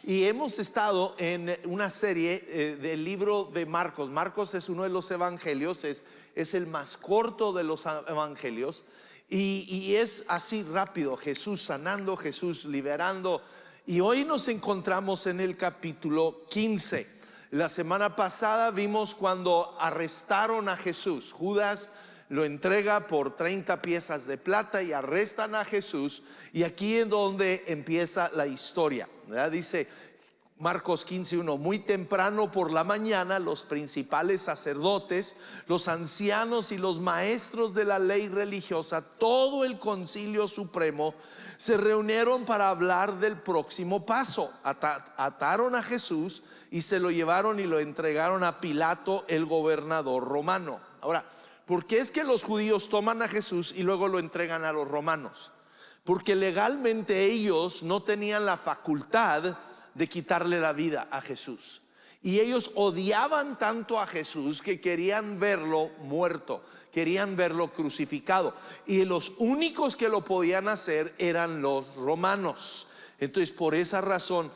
Y hemos estado en una serie del libro de Marcos. Marcos es uno de los evangelios, es el más corto de los evangelios. Y es así rápido: Jesús sanando, Jesús liberando. Y hoy nos encontramos en el capítulo 15. La semana pasada vimos cuando arrestaron a Jesús. Judas lo entrega por 30 piezas de plata y arrestan a Jesús. Y aquí es donde empieza la historia, ¿verdad? Dice Marcos 15:1: muy temprano por la mañana los principales sacerdotes, los ancianos y los maestros de la ley religiosa, todo el concilio supremo, se reunieron para hablar del próximo paso. Ataron a Jesús y se lo llevaron y lo entregaron a Pilato, el gobernador romano. Ahora, ¿por qué es que los judíos toman a Jesús y luego lo entregan a los romanos? Porque legalmente ellos no tenían la facultad de quitarle la vida a Jesús. Y ellos odiaban tanto a Jesús que querían verlo muerto, querían verlo crucificado. Y los únicos que lo podían hacer eran los romanos. Entonces, por esa razón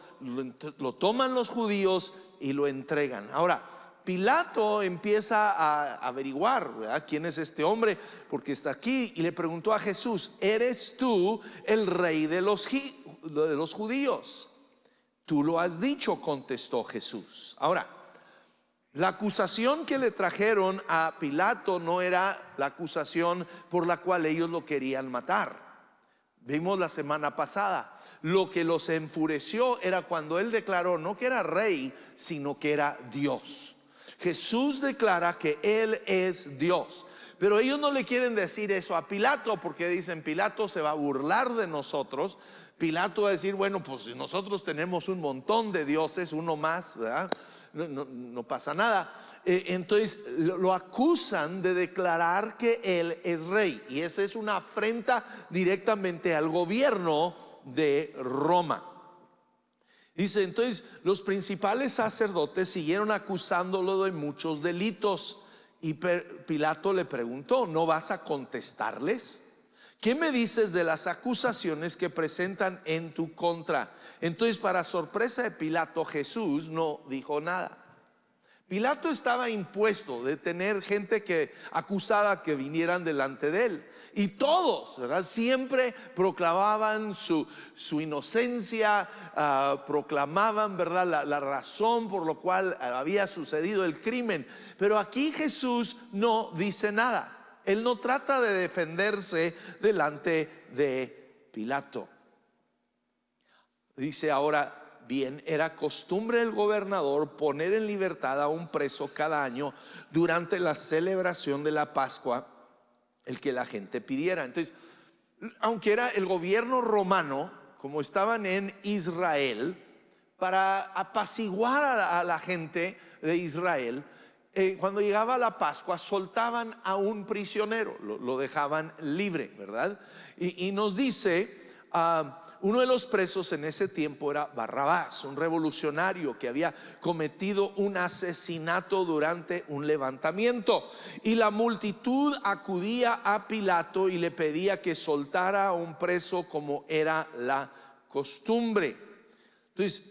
lo toman los judíos y lo entregan. Ahora, Pilato empieza a averiguar, ¿verdad?, quién es este hombre, porque está aquí, y le preguntó a Jesús: ¿eres tú el rey de los judíos? Tú lo has dicho, contestó Jesús. Ahora, la acusación que le trajeron a Pilato no era la acusación por la cual ellos lo querían matar. Vimos la semana pasada. Lo que los enfureció era cuando él declaró no que era rey, sino que era Dios. Jesús declara que Él es Dios. Pero ellos no le quieren decir eso a Pilato, porque dicen: Pilato se va a burlar de nosotros. Pilato va a decir: bueno, pues nosotros tenemos un montón de dioses, uno más, ¿verdad? No pasa nada. Entonces lo acusan de declarar que Él es rey. Y esa es una afrenta directamente al gobierno de Roma. Dice: entonces los principales sacerdotes siguieron acusándolo de muchos delitos. Y Pilato le preguntó: ¿no vas a contestarles? ¿Qué me dices de las acusaciones que presentan en tu contra? Entonces, para sorpresa de Pilato, Jesús no dijo nada. Pilato estaba impuesto de tener gente que acusaba que vinieran delante de él. Y todos, ¿verdad?, siempre proclamaban su inocencia, proclamaban, ¿verdad?, la razón por la cual había sucedido el crimen. Pero aquí Jesús no dice nada. Él no trata de defenderse delante de Pilato. Dice: ahora bien, era costumbre del gobernador poner en libertad a un preso cada año durante la celebración de la Pascua, el que la gente pidiera. Entonces, aunque era el gobierno romano, como estaban en Israel, para apaciguar a la gente de Israel, cuando llegaba la Pascua soltaban a un prisionero, lo dejaban libre, ¿verdad? Y nos dice, uno de los presos en ese tiempo era Barrabás, un revolucionario que había cometido un asesinato durante un levantamiento. Y la multitud acudía a Pilato y le pedía que soltara a un preso como era la costumbre. Entonces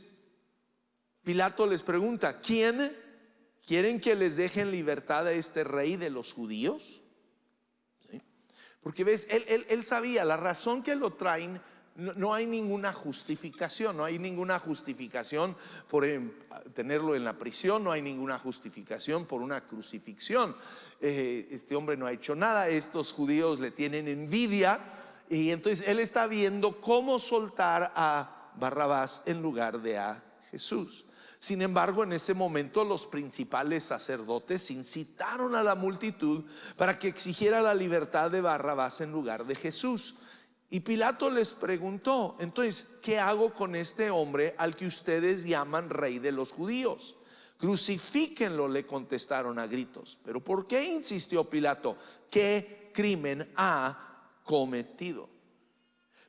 Pilato les pregunta: ¿quieren que les dejen libertad a este rey de los judíos? ¿Sí? Porque ves, él sabía la razón que lo traen. No hay ninguna justificación. No hay ninguna justificación por tenerlo en la prisión. No hay ninguna justificación por una crucifixión. Este hombre no ha hecho nada. Estos judíos le tienen envidia. Y entonces él está viendo cómo soltar a Barrabás en lugar de a Jesús. Sin embargo, en ese momento los principales sacerdotes incitaron a la multitud para que exigiera la libertad de Barrabás en lugar de Jesús. Y Pilato les preguntó: entonces, ¿qué hago con este hombre al que ustedes llaman rey de los judíos? Crucifíquenlo, le contestaron a gritos. ¿Pero por qué insistió Pilato? ¿Qué crimen ha cometido?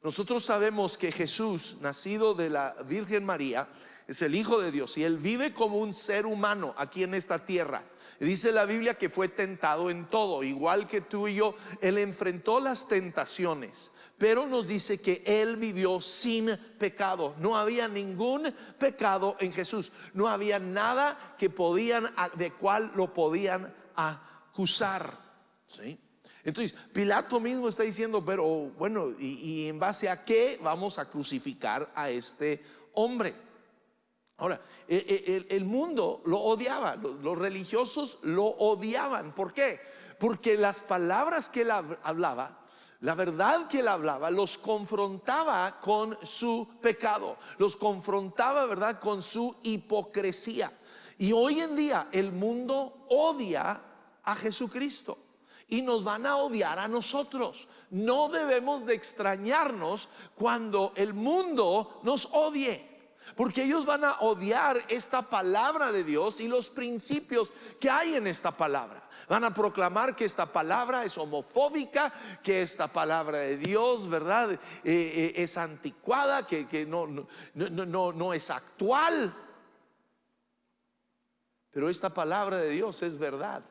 Nosotros sabemos que Jesús, nacido de la Virgen María, es el Hijo de Dios y Él vive como un ser humano aquí en esta tierra. Dice la Biblia que fue tentado en todo, igual que tú y yo. Él enfrentó las tentaciones, pero nos dice que Él vivió sin pecado. No había ningún pecado en Jesús. No había nada de cual lo podían acusar. ¿Sí? Entonces Pilato mismo está diciendo, pero bueno, ¿y en base a qué vamos a crucificar a este hombre? Ahora, el mundo lo odiaba, los religiosos lo odiaban. ¿Por qué? Porque las palabras que él hablaba, la verdad que él hablaba, los confrontaba con su pecado, los confrontaba, ¿verdad?, con su hipocresía. Y hoy en día el mundo odia a Jesucristo y nos van a odiar a nosotros. No debemos de extrañarnos cuando el mundo nos odie, porque ellos van a odiar esta palabra de Dios y los principios que hay en esta palabra. Van a proclamar que esta palabra es homofóbica, que esta palabra de Dios, ¿verdad?, es anticuada, que no es actual. Pero esta palabra de Dios es verdad.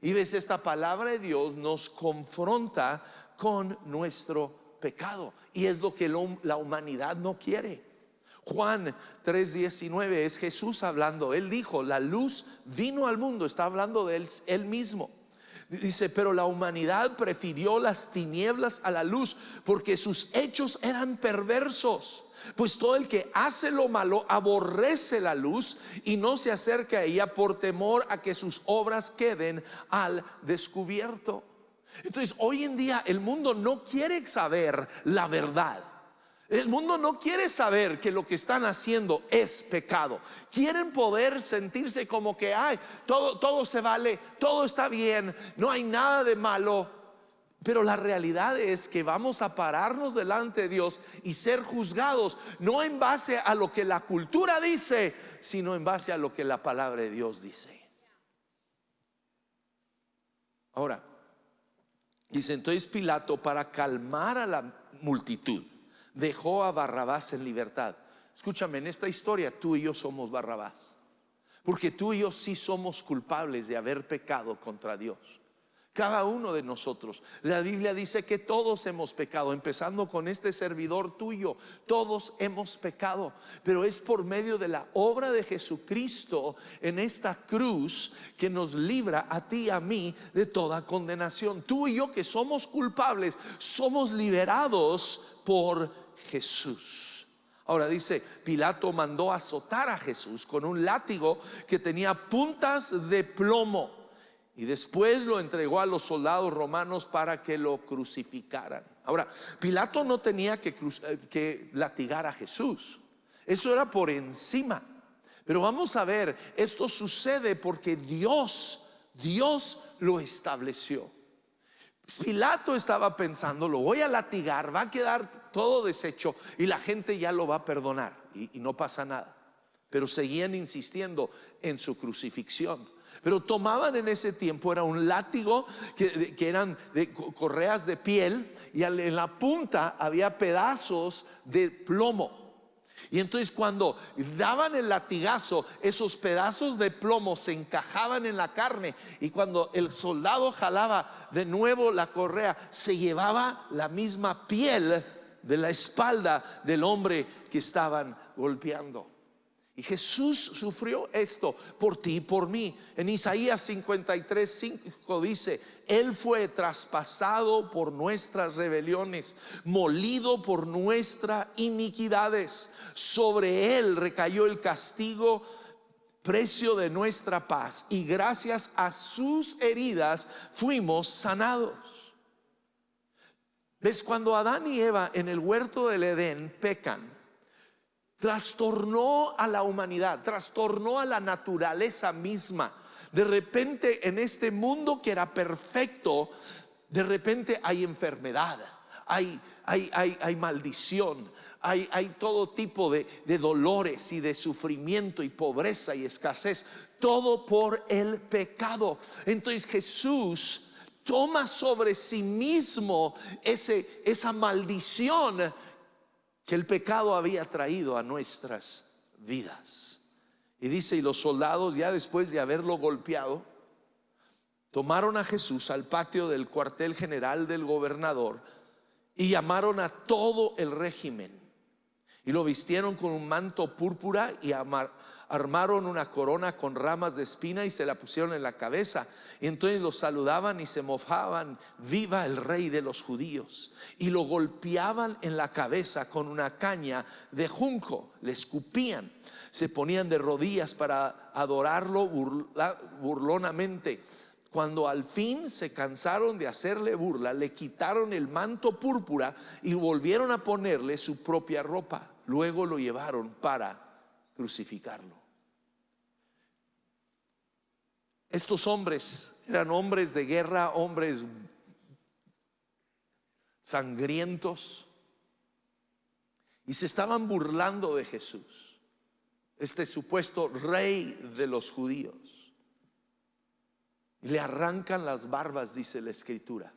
Y ves, esta palabra de Dios nos confronta con nuestro pecado, y es lo que la humanidad no quiere. Juan 3:19 es Jesús hablando. Él dijo, la luz vino al mundo. Está hablando de él mismo. Dice, pero la humanidad prefirió las tinieblas a la luz, porque sus hechos eran perversos. Pues todo el que hace lo malo aborrece la luz y no se acerca a ella, por temor a que sus obras queden al descubierto. Entonces hoy en día el mundo no quiere saber la verdad. El mundo no quiere saber que lo que están haciendo es pecado. Quieren poder sentirse como que todo se vale, todo está bien, no hay nada de malo. Pero la realidad es que vamos a pararnos delante de Dios y ser juzgados, no en base a lo que la cultura dice, sino en base a lo que la palabra de Dios dice. Ahora, dice, entonces Pilato, para calmar a la multitud, dejó a Barrabás en libertad. Escúchame, en esta historia tú y yo somos Barrabás, porque tú y yo sí somos culpables de haber pecado contra Dios. Cada uno de nosotros. La Biblia dice que todos hemos pecado, empezando con este servidor tuyo. Todos hemos pecado, pero es por medio de la obra de Jesucristo en esta cruz que nos libra a ti y a mí de toda condenación. Tú y yo, que somos culpables, somos liberados por Jesús. Ahora dice, Pilato mandó azotar a Jesús con un látigo que tenía puntas de plomo, y después lo entregó a los soldados romanos para que lo crucificaran. Ahora, Pilato no tenía que latigar a Jesús. Eso era por encima. Pero vamos a ver, esto sucede porque Dios lo estableció. Pilato estaba pensando, lo voy a latigar, va a quedar todo deshecho y la gente ya lo va a perdonar y no pasa nada. Pero seguían insistiendo en su crucifixión. Pero tomaban en ese tiempo, era un látigo que eran de correas de piel, y en la punta había pedazos de plomo. Y entonces cuando daban el latigazo, esos pedazos de plomo se encajaban en la carne, y cuando el soldado jalaba de nuevo la correa, se llevaba la misma piel de la espalda del hombre que estaban golpeando. Y Jesús sufrió esto por ti y por mí. En Isaías 53:5 dice, Él fue traspasado por nuestras rebeliones, molido por nuestras iniquidades. Sobre Él recayó el castigo, precio de nuestra paz, y gracias a sus heridas fuimos sanados. ¿Ves? Cuando Adán y Eva en el huerto del Edén pecan, trastornó a la humanidad, trastornó a la naturaleza misma. De repente en este mundo que era perfecto, de repente hay enfermedad, hay maldición, hay todo tipo de dolores y de sufrimiento y pobreza y escasez, todo por el pecado. Entonces Jesús toma sobre sí mismo esa maldición que el pecado había traído a nuestras vidas. Y dice, y los soldados, ya después de haberlo golpeado, tomaron a Jesús al patio del cuartel general del gobernador y llamaron a todo el régimen y lo vistieron con un manto púrpura y armaron una corona con ramas de espina y se la pusieron en la cabeza. Y entonces lo saludaban y se mofaban: viva el rey de los judíos. Y lo golpeaban en la cabeza con una caña de junco, le escupían, se ponían de rodillas para adorarlo burlonamente. Cuando al fin se cansaron de hacerle burla, le quitaron el manto púrpura y volvieron a ponerle su propia ropa. Luego lo llevaron para crucificarlo. Estos hombres eran hombres de guerra, hombres sangrientos, y se estaban burlando de Jesús, este supuesto rey de los judíos. Y le arrancan las barbas, dice la escritura.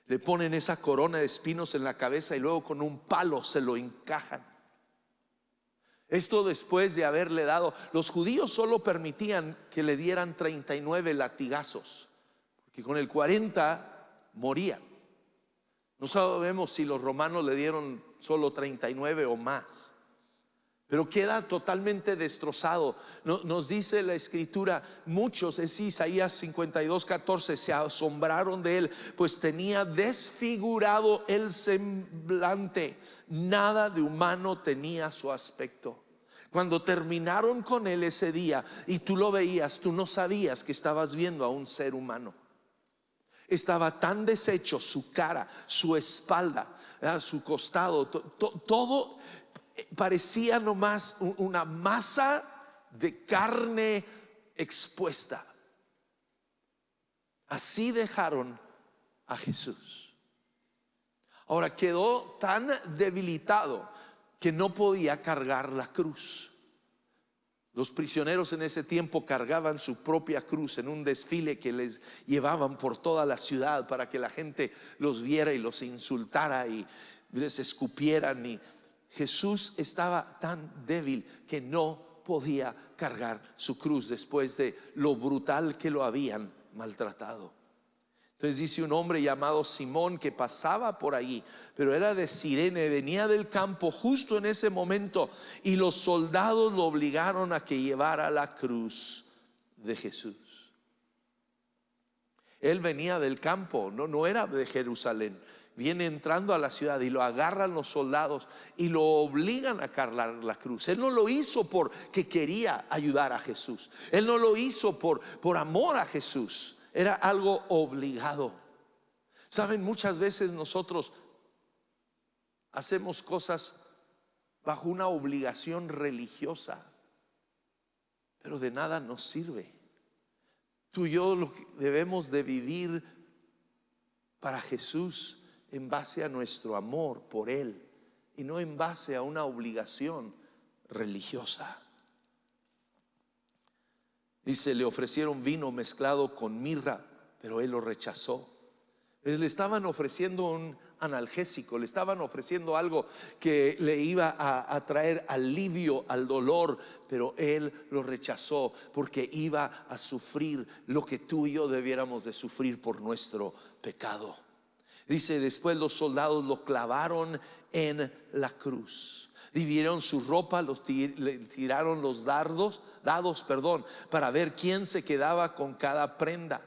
Le ponen esa corona de espinos en la cabeza y luego con un palo se lo encajan. Esto después de haberle dado, los judíos solo permitían que le dieran 39 latigazos, porque con el 40 morían. No sabemos si los romanos le dieron solo 39 o más, pero queda totalmente destrozado. Nos dice la escritura, muchos, es Isaías 52:14, se asombraron de él, pues tenía desfigurado el semblante, nada de humano tenía su aspecto. Cuando terminaron con él ese día y tú lo veías, tú no sabías que estabas viendo a un ser humano. Estaba tan deshecho su cara, su espalda, su costado, todo parecía nomás una masa de carne expuesta. Así dejaron a Jesús. Ahora quedó tan debilitado que no podía cargar la cruz. Los prisioneros en ese tiempo cargaban su propia cruz en un desfile que les llevaban por toda la ciudad para que la gente los viera y los insultara y les escupieran. Y Jesús estaba tan débil que no podía cargar su cruz después de lo brutal que lo habían maltratado. Entonces dice, un hombre llamado Simón que pasaba por allí, pero era de Cirene, venía del campo justo en ese momento, y los soldados lo obligaron a que llevara la cruz de Jesús. Él venía del campo, no era de Jerusalén. Viene entrando a la ciudad y lo agarran los soldados y lo obligan a cargar la cruz. Él no lo hizo porque quería ayudar a Jesús. Él no lo hizo por amor a Jesús. Era algo obligado. Saben, muchas veces nosotros hacemos cosas bajo una obligación religiosa, pero de nada nos sirve. Tú y yo debemos de vivir para Jesús en base a nuestro amor por Él y no en base a una obligación religiosa. Dice, le ofrecieron vino mezclado con mirra, pero él lo rechazó. Le estaban ofreciendo un analgésico, le estaban ofreciendo algo que le iba a traer alivio al dolor, pero él lo rechazó porque iba a sufrir lo que tú y yo debiéramos de sufrir por nuestro pecado. Dice, después los soldados lo clavaron en la cruz, dividieron su ropa, le tiraron los dados, para ver quién se quedaba con cada prenda.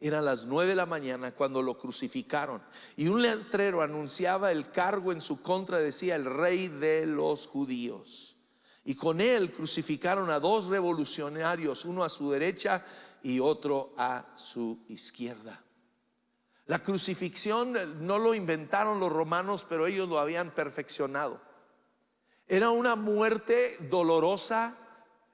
Eran las 9 de la mañana cuando lo crucificaron, y un letrero anunciaba el cargo en su contra, decía: el rey de los judíos. Y con él crucificaron a 2 revolucionarios, uno a su derecha y otro a su izquierda. La crucifixión no lo inventaron los romanos, pero ellos lo habían perfeccionado. Era una muerte dolorosa,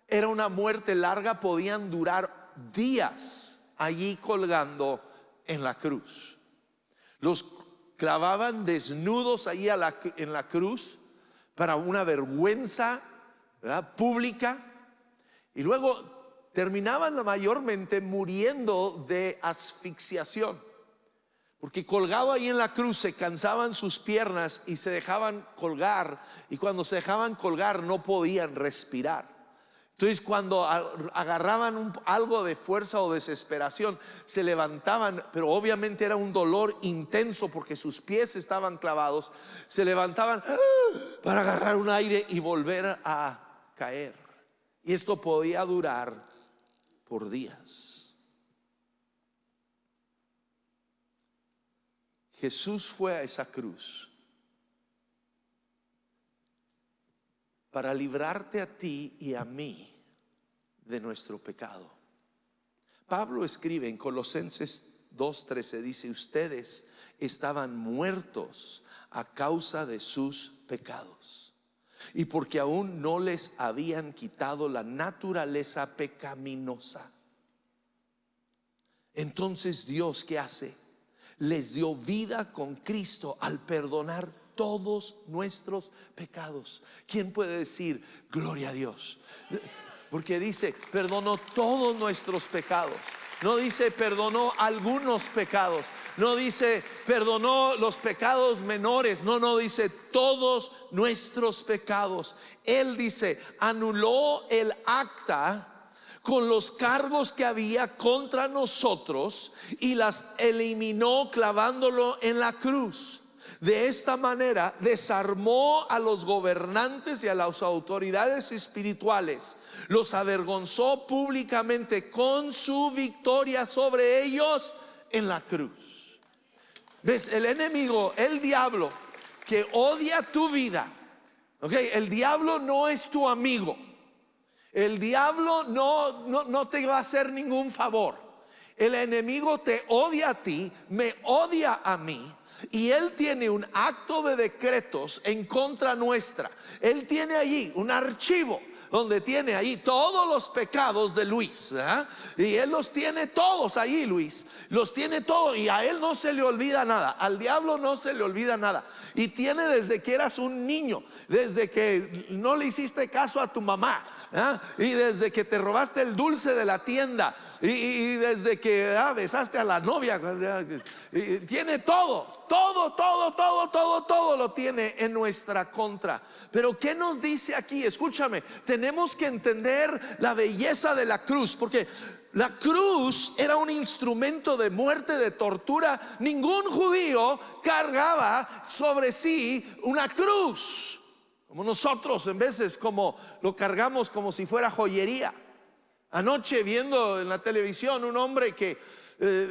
era una muerte larga, podían durar días allí colgando en la cruz. Los clavaban desnudos allí en la cruz para una vergüenza, ¿verdad?, pública, y luego terminaban mayormente muriendo de asfixiación. Porque colgado ahí en la cruz se cansaban sus piernas y se dejaban colgar. Y cuando se dejaban colgar no podían respirar. Entonces cuando agarraban algo de fuerza o desesperación, se levantaban, pero obviamente era un dolor intenso porque sus pies estaban clavados. Se levantaban para agarrar un aire y volver a caer. Y esto podía durar por días. Jesús fue a esa cruz para librarte a ti y a mí de nuestro pecado. Pablo escribe en Colosenses 2:13, dice: ustedes estaban muertos a causa de sus pecados y porque aún no les habían quitado la naturaleza pecaminosa. Entonces Dios, ¿qué hace? Les dio vida con Cristo al perdonar todos nuestros pecados. ¿Quién puede decir gloria a Dios? Porque dice perdonó todos nuestros pecados. No dice perdonó algunos pecados. No dice perdonó los pecados menores. No, dice todos nuestros pecados. Él dice anuló el acta con los cargos que había contra nosotros y las eliminó clavándolo en la cruz. De esta manera desarmó a los gobernantes y a las autoridades espirituales, los avergonzó públicamente con su victoria sobre ellos en la cruz. ¿Ves? El enemigo, el diablo, que odia tu vida, ¿okay? El diablo no es tu amigo. El diablo no te va a hacer ningún favor. El enemigo te odia a ti, me odia a mí. Y él tiene un acto de decretos en contra nuestra. Él tiene allí un archivo donde tiene ahí todos los pecados de Luis, ¿verdad? Y él los tiene todos ahí, Luis. Los tiene todos y a él no se le olvida nada. Al diablo no se le olvida nada. Y tiene desde que eras un niño, desde que no le hiciste caso a tu mamá, ¿verdad? Y desde que te robaste el dulce de la tienda, y desde que besaste a la novia, tiene todo lo tiene en nuestra contra. Pero ¿qué nos dice aquí? Escúchame, tenemos que entender la belleza de la cruz, porque la cruz era un instrumento de muerte, de tortura. Ningún judío cargaba sobre sí una cruz, como nosotros en veces como lo cargamos como si fuera joyería. Anoche viendo en la televisión un hombre que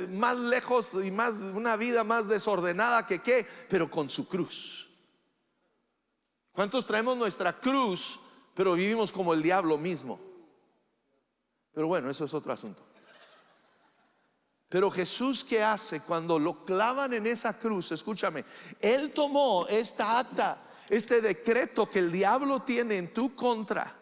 más lejos y más una vida más desordenada que qué, pero con su cruz. ¿Cuántos traemos nuestra cruz pero vivimos como el diablo mismo? Pero bueno, eso es otro asunto. Pero Jesús, ¿qué hace cuando lo clavan en esa cruz? Escúchame, Él tomó esta acta, este decreto que el diablo tiene en tu contra,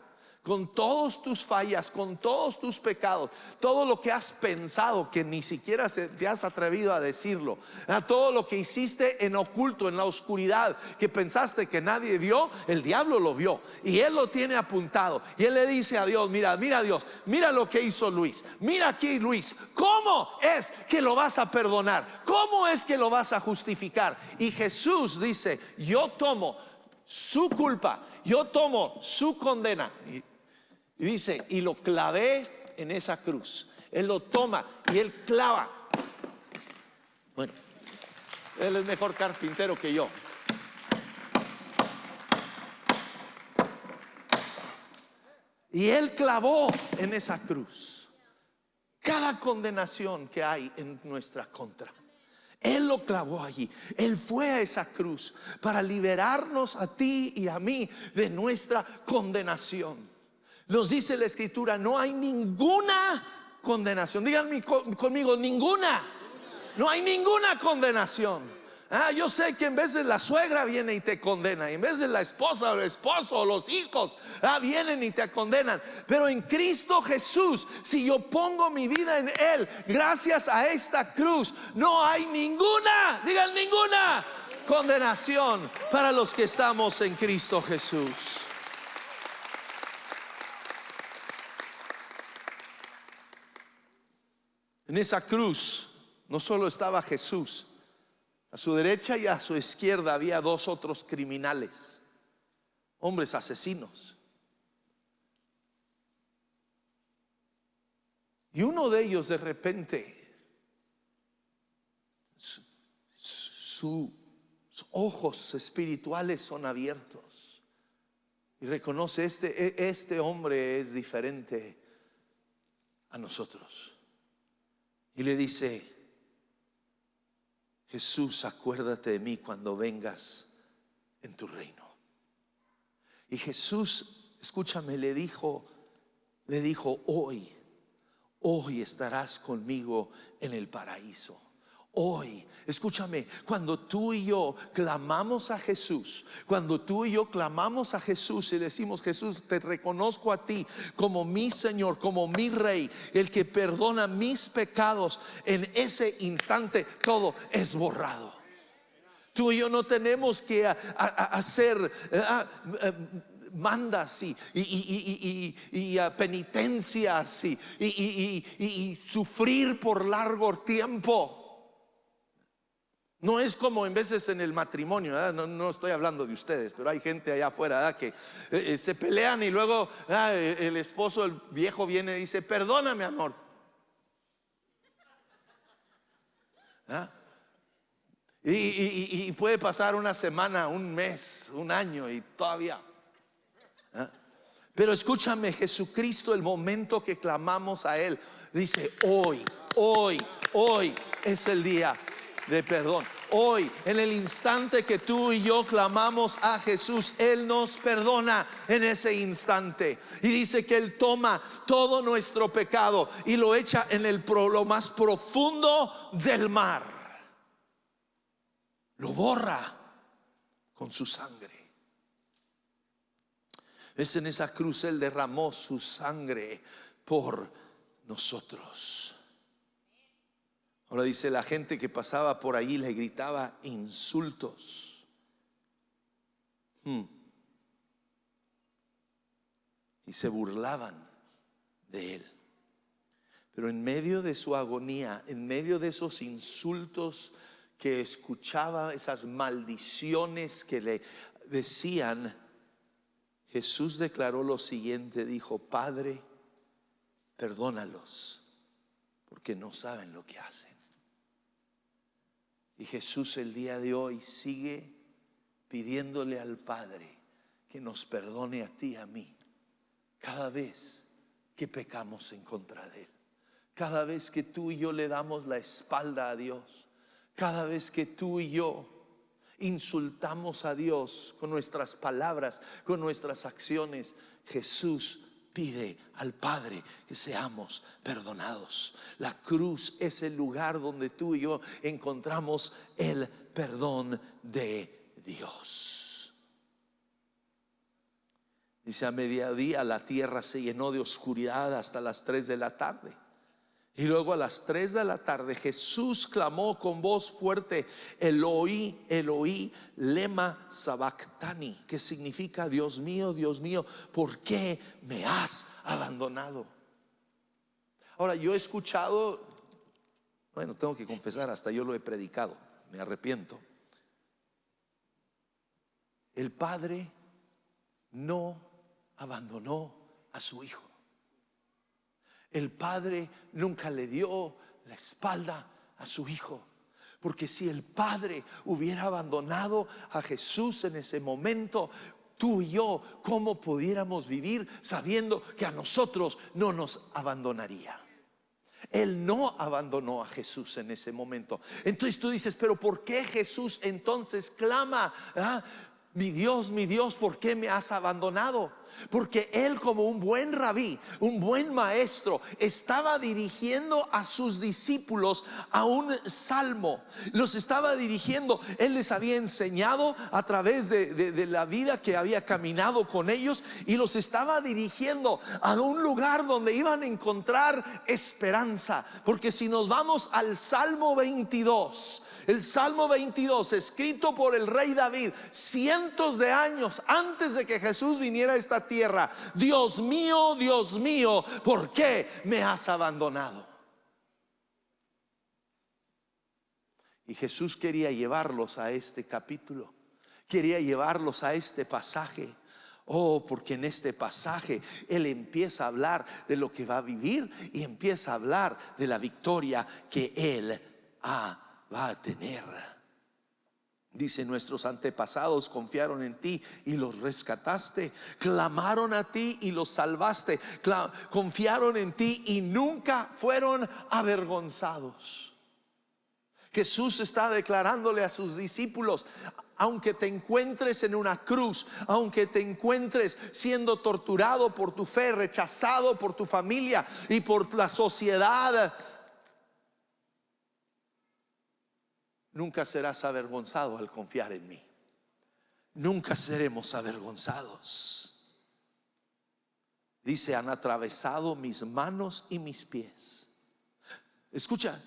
con todas tus fallas, con todos tus pecados, todo lo que has pensado que ni siquiera te has atrevido a decirlo, todo lo que hiciste en oculto, en la oscuridad, que pensaste que nadie vio, el diablo lo vio y él lo tiene apuntado. Y él le dice a Dios: mira Dios, mira lo que hizo Luis, mira aquí Luis, ¿cómo es que lo vas a perdonar? ¿Cómo es que lo vas a justificar? Y Jesús dice: yo tomo su culpa, yo tomo su condena. Y dice: y lo clavé en esa cruz. Él lo toma y él clava. Bueno, él es mejor carpintero que yo. Y él clavó en esa cruz cada condenación que hay en nuestra contra. Él lo clavó allí. Él fue a esa cruz para liberarnos a ti y a mí de nuestra condenación. Nos dice la escritura: no hay ninguna condenación. Díganme conmigo: ninguna. No hay ninguna condenación. Yo sé que en vez de la suegra viene y te condena, y en vez de la esposa o el esposo o los hijos vienen y te condenan. Pero en Cristo Jesús, si yo pongo mi vida en Él, gracias a esta cruz, no hay ninguna, digan ninguna condenación para los que estamos en Cristo Jesús. En esa cruz no solo estaba Jesús, A su derecha y a su izquierda había dos otros criminales, hombres asesinos. Y uno de ellos de repente, sus ojos espirituales son abiertos y reconoce, este hombre es diferente a nosotros. Y le dice: Jesús, acuérdate de mí cuando vengas en tu reino. Y Jesús, escúchame, le dijo, hoy estarás conmigo en el paraíso. Hoy, escúchame, cuando tú y yo clamamos a Jesús, y decimos: Jesús, te reconozco a ti como mi Señor, como mi Rey, el que perdona mis pecados, en ese instante todo es borrado. Tú y yo no tenemos que hacer mandas y penitencias y sufrir por largo tiempo. No es como en veces en el matrimonio, no estoy hablando de ustedes, pero hay gente allá afuera que se pelean y luego el esposo, el viejo, viene y dice: perdóname, amor. Y puede pasar una semana, un mes, un año y todavía. Pero escúchame, Jesucristo, el momento que clamamos a Él, dice: hoy es el día de perdón. Hoy, en el instante que tú y yo clamamos a Jesús, Él nos perdona en ese instante. Y dice que Él toma todo nuestro pecado y lo echa en lo más profundo del mar. Lo borra con su sangre. Es en esa cruz Él derramó su sangre por nosotros. Ahora dice, la gente que pasaba por allí le gritaba insultos. Y se burlaban de Él. Pero en medio de su agonía, en medio de esos insultos que escuchaba, esas maldiciones que le decían, Jesús declaró lo siguiente, dijo: Padre, perdónalos, porque no saben lo que hacen. Y Jesús el día de hoy sigue pidiéndole al Padre que nos perdone a ti y a mí cada vez que pecamos en contra de Él, cada vez que tú y yo le damos la espalda a Dios, cada vez que tú y yo insultamos a Dios con nuestras palabras, con nuestras acciones. Jesús pide al Padre que seamos perdonados. La cruz es el lugar donde tú y yo encontramos el perdón de Dios. Dice: a mediodía la tierra se llenó de oscuridad hasta las 3 de la tarde. Y luego a las 3 de la tarde Jesús clamó con voz fuerte: Eloi, Eloi, lema sabactani, que significa: Dios mío, ¿por qué me has abandonado? Ahora, yo he escuchado, tengo que confesar, hasta yo lo he predicado, me arrepiento. El Padre no abandonó a su Hijo. El Padre nunca le dio la espalda a su Hijo. Porque si el Padre hubiera abandonado a Jesús en ese momento, tú y yo, ¿cómo pudiéramos vivir sabiendo que a nosotros no nos abandonaría? Él no abandonó a Jesús en ese momento. Entonces tú dices: pero ¿por qué Jesús entonces clama? Mi Dios, ¿por qué me has abandonado? Porque Él, como un buen rabí, un buen maestro, estaba dirigiendo a sus discípulos a un salmo. Los estaba dirigiendo. Él les había enseñado a través de la vida que había caminado con ellos, y los estaba dirigiendo a un lugar donde iban a encontrar esperanza. Porque si nos vamos al Salmo 22, el Salmo 22, escrito por el rey David cientos de años antes de que Jesús viniera a esta tierra: Dios mío, ¿por qué me has abandonado? Y Jesús quería llevarlos a este capítulo, quería llevarlos a este pasaje. Oh, porque en este pasaje Él empieza a hablar de lo que va a vivir y empieza a hablar de la victoria que Él va a tener. Dice: nuestros antepasados confiaron en ti y los rescataste, clamaron a ti y los salvaste, confiaron en ti y nunca fueron avergonzados. Jesús está declarándole a sus discípulos: aunque te encuentres en una cruz, aunque te encuentres siendo torturado por tu fe, rechazado por tu familia y por la sociedad, nunca serás avergonzado al confiar en mí. Nunca seremos avergonzados. Dice: han atravesado mis manos y mis pies. Escucha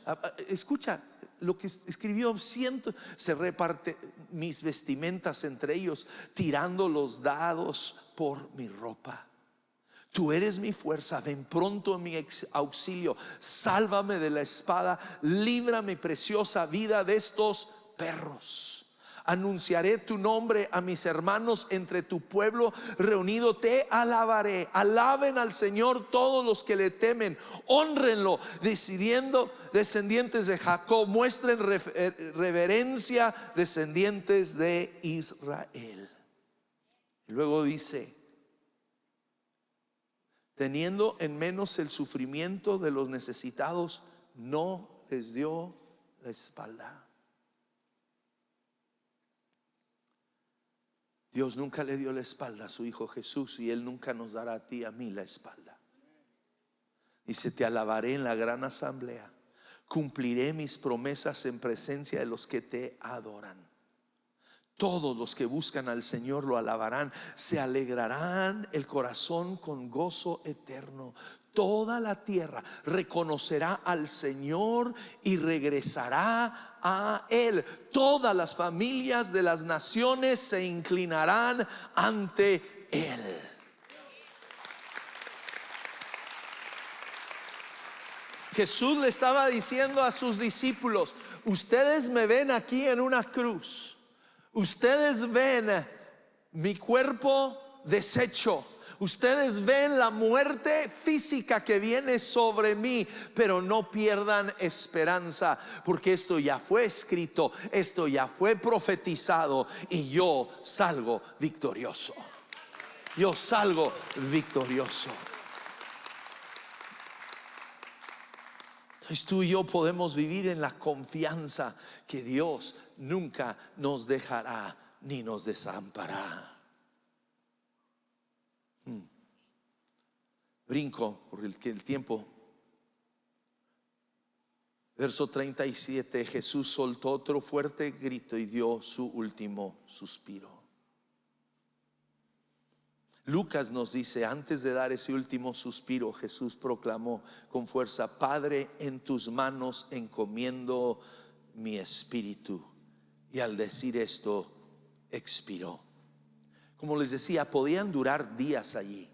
lo que escribió: se reparte mis vestimentas entre ellos, tirando los dados por mi ropa. Tú eres mi fuerza, ven pronto en mi auxilio, sálvame de la espada, libra mi preciosa vida de estos perros. Anunciaré tu nombre a mis hermanos entre tu pueblo reunido, te alabaré. Alaben al Señor todos los que le temen, honrenlo, descendientes de Jacob, muestren reverencia, descendientes de Israel. Y luego dice: teniendo en menos el sufrimiento de los necesitados, no les dio la espalda. Dios nunca le dio la espalda a su Hijo Jesús, y Él nunca nos dará a ti y a mí la espalda. Dice: te alabaré en la gran asamblea, cumpliré mis promesas en presencia de los que te adoran. Todos los que buscan al Señor lo alabarán, se alegrarán el corazón con gozo eterno. Toda la tierra reconocerá al Señor y regresará a Él. Todas las familias de las naciones se inclinarán ante Él. Jesús le estaba diciendo a sus discípulos: ustedes me ven aquí en una cruz, ustedes ven mi cuerpo deshecho, ustedes ven la muerte física que viene sobre mí, pero no pierdan esperanza, porque esto ya fue escrito, esto ya fue profetizado, y yo salgo victorioso. Yo salgo victorioso. Entonces tú y yo podemos vivir en la confianza que Dios nunca nos dejará ni nos desamparará. Brinco porque el tiempo. Verso 37: Jesús soltó otro fuerte grito y dio su último suspiro. Lucas nos dice: antes de dar ese último suspiro, Jesús proclamó con fuerza: Padre, en tus manos encomiendo mi espíritu. Y al decir esto, expiró. Como les decía, podían durar días allí.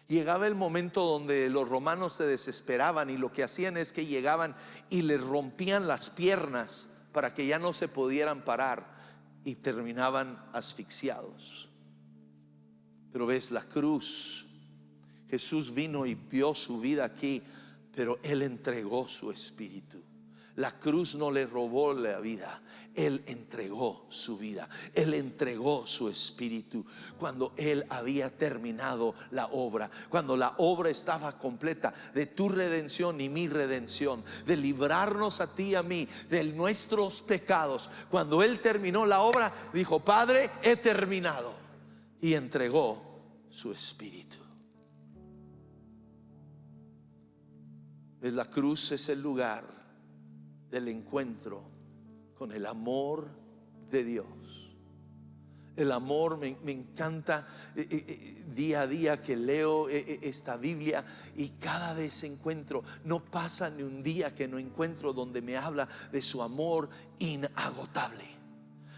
Llegaba el momento donde los romanos se desesperaban, y lo que hacían es que llegaban y les rompían las piernas para que ya no se pudieran parar, y terminaban asfixiados. Pero ves, la cruz, Jesús vino y dio su vida aquí, pero Él entregó su espíritu. La cruz no le robó la vida, Él entregó su vida, Él entregó su espíritu cuando Él había terminado la obra, cuando la obra estaba completa de tu redención y mi redención, de librarnos a ti y a mí de nuestros pecados. Cuando Él terminó la obra, dijo: Padre, he terminado, y entregó su espíritu. ¿Ves? La cruz es el lugar del encuentro con el amor de Dios. El amor me encanta. Día a día que leo esta Biblia, y cada vez encuentro, no pasa ni un día que no encuentro donde me habla de su amor inagotable,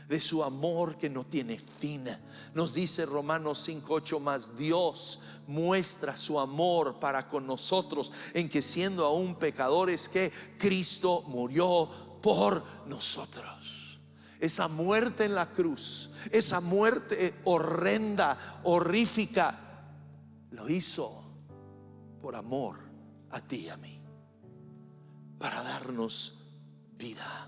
de su amor que no tiene fin. Nos dice Romanos 5:8: mas Dios muestra su amor para con nosotros en que, siendo aún pecadores, que Cristo murió por nosotros. Esa muerte en la cruz, esa muerte horrenda, horrífica, lo hizo por amor a ti y a mí, para darnos vida.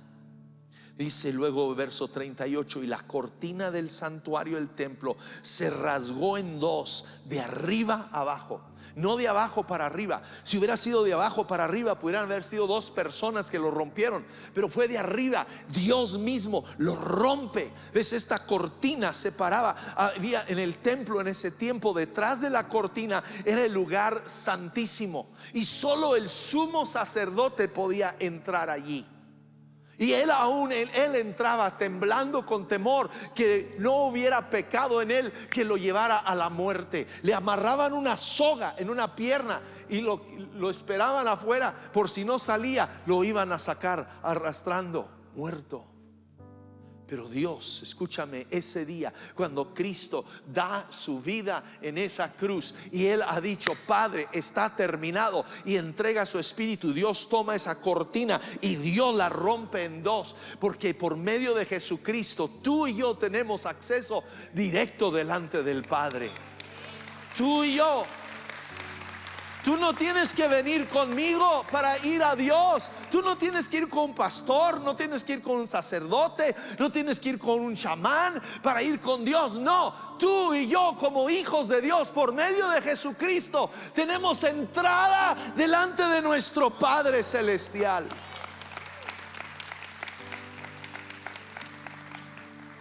Dice luego verso 38: y la cortina del santuario del templo se rasgó en dos, de arriba a abajo. No de abajo para arriba. Si hubiera sido de abajo para arriba, pudieran haber sido dos personas que lo rompieron, pero fue de arriba. Dios mismo lo rompe. ¿Ves? Esta cortina separaba. Había en el templo en ese tiempo, detrás de la cortina era el lugar santísimo, y solo el sumo sacerdote podía entrar allí. Y él entraba temblando con temor que no hubiera pecado en él que lo llevara a la muerte. Le amarraban una soga en una pierna y lo esperaban afuera, por si no salía lo iban a sacar arrastrando, muerto. Pero Dios, escúchame, ese día cuando Cristo da su vida en esa cruz y Él ha dicho: Padre, está terminado, y entrega su espíritu, Dios toma esa cortina y Dios la rompe en dos, porque por medio de Jesucristo tú y yo tenemos acceso directo delante del Padre. Tú y yo. Tú no tienes que venir conmigo para ir a Dios. Tú no tienes que ir con un pastor, no tienes que ir con un sacerdote, no tienes que ir con un chamán para ir con Dios. No, tú y yo como hijos de Dios, por medio de Jesucristo, tenemos entrada delante de nuestro Padre Celestial.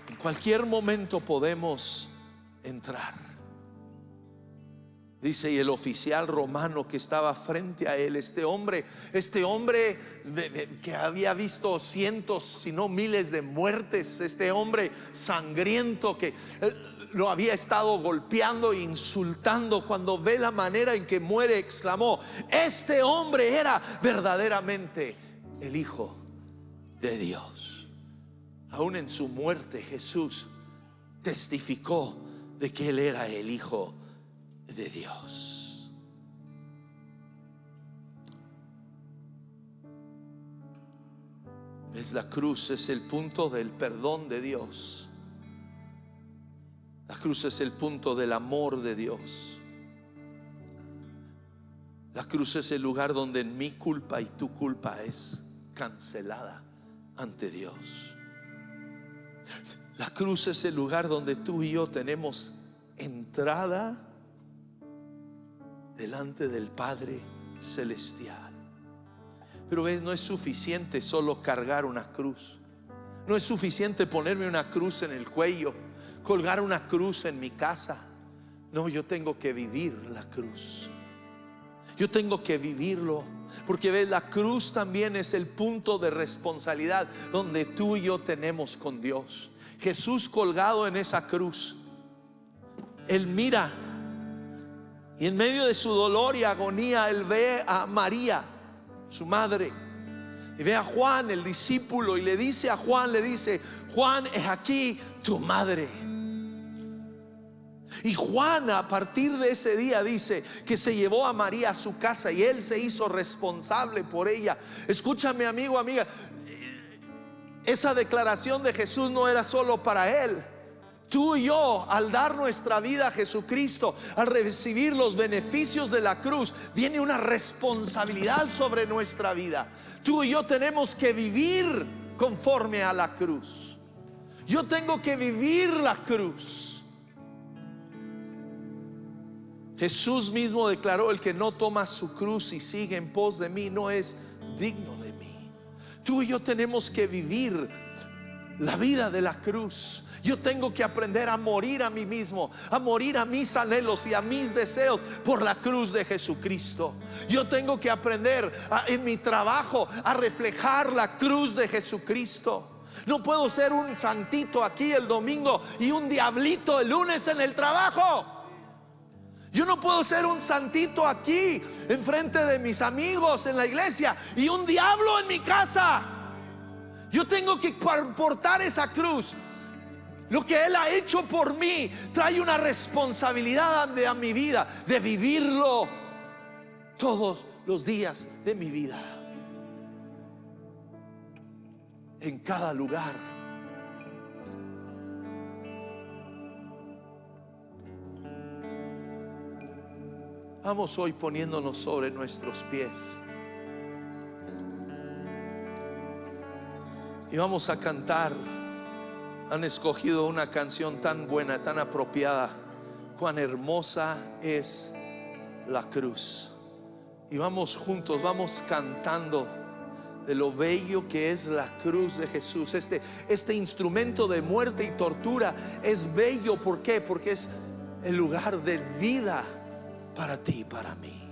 En cualquier momento podemos entrar. Dice: y el oficial romano que estaba frente a él, este hombre que había visto cientos, si no miles de muertes, este hombre sangriento que lo había estado golpeando e insultando, cuando ve la manera en que muere, exclamó: este hombre era verdaderamente el Hijo de Dios. Aún en su muerte Jesús testificó de que él era el Hijo de Dios. ¿Ves? La cruz es el punto del perdón de Dios. La cruz es el punto del amor de Dios. La cruz es el lugar donde mi culpa y tu culpa es cancelada ante Dios. La cruz es el lugar donde tú y yo tenemos entrada delante del Padre Celestial. Pero ves, no es suficiente solo cargar una cruz. No es suficiente ponerme una cruz en el cuello, colgar una cruz en mi casa. No, yo tengo que vivir la cruz. Yo tengo que vivirlo, porque ves, la cruz también es el punto de responsabilidad donde tú y yo tenemos con Dios. Jesús colgado en esa cruz, Él mira, y en medio de su dolor y agonía, Él ve a María, su madre, y ve a Juan, el discípulo, y le dice a Juan, Juan, es aquí tu madre. Y Juan, a partir de ese día, dice que se llevó a María a su casa y él se hizo responsable por ella. Escúchame, amigo, amiga, esa declaración de Jesús no era solo para él. Tú y yo, al dar nuestra vida a Jesucristo, al recibir los beneficios de la cruz, viene una responsabilidad sobre nuestra vida. Tú y yo tenemos que vivir conforme a la cruz. Yo tengo que vivir la cruz. Jesús mismo declaró: el que no toma su cruz y sigue en pos de mí no es digno de mí. Tú y yo tenemos que vivir la vida de la cruz. Yo tengo que aprender a morir a mí mismo, a morir a mis anhelos y a mis deseos por la cruz de Jesucristo. Yo tengo que aprender en mi trabajo a reflejar la cruz de Jesucristo. No puedo ser un santito aquí el domingo y un diablito el lunes en el trabajo. Yo no puedo ser un santito aquí enfrente de mis amigos en la iglesia y un diablo en mi casa. Yo tengo que portar esa cruz. Lo que Él ha hecho por mí trae una responsabilidad a mi vida, de vivirlo todos los días de mi vida. en cada lugar. Vamos hoy poniéndonos sobre nuestros pies y vamos a cantar. Han escogido una canción tan buena, tan apropiada. Cuán hermosa es la cruz. Y vamos juntos, vamos cantando de lo bello que es la cruz de Jesús. Este instrumento de muerte y tortura es bello. ¿Por qué? Porque es el lugar de vida para ti y para mí.